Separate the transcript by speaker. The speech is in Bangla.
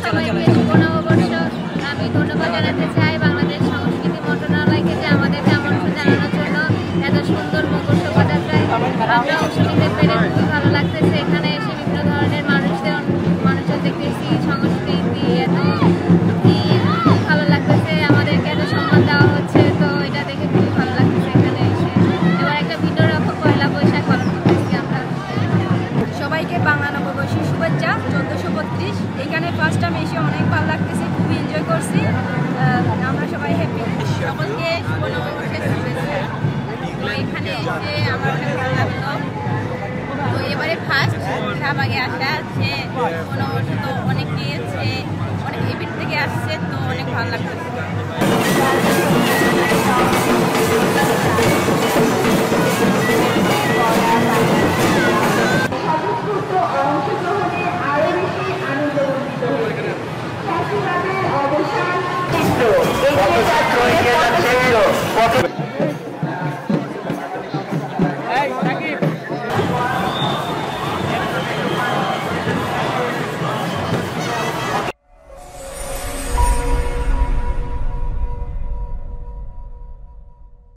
Speaker 1: সবাইকে শুভ নববর্ষ। আমি ধন্যবাদ জানাতে চাই বাংলাদেশ সংস্কৃতি মন্ত্রণালয়কে যে আমাদেরকে আমন্ত্রণ জানানোর জন্য এত সুন্দর মকর শোভাযাত্রায় আমরা অংশ নিতে পেরে খুবই ভালো লাগতেছে। এখানে এসে বিভিন্ন ধরনের মানুষজন দেখতেছি, সংস্কৃতি এত খুব ভালো লাগতেছে। আমাদেরকে এত সম্মান দেওয়া হচ্ছে, তো এটা দেখে খুবই ভালো লাগতেছে এখানে এসে। এবার একটা ভিন্ন রকম পয়লা বৈশাখ পালন করতেছি আমরা।
Speaker 2: সবাইকে বাংলা নববর্ষের শুভেচ্ছা। 1432 এখানে ফার্স্ট টাইম এসে অনেক ভালো লাগতেছে, খুবই এনজয় করছি। আমরা সবাই হ্যাপি।
Speaker 1: সকলকে শুভ নববর্ষের শুভেচ্ছা। তো এখানে এসে আমার অনেক ভালো লাগলো। তো এবারে ফার্স্ট শাহবাগে আসা, যে শুভ নববর্ষ তো অনেকে অনেক ইভেন্ট থেকে আসছে, তো অনেক ভালো লাগতেছে।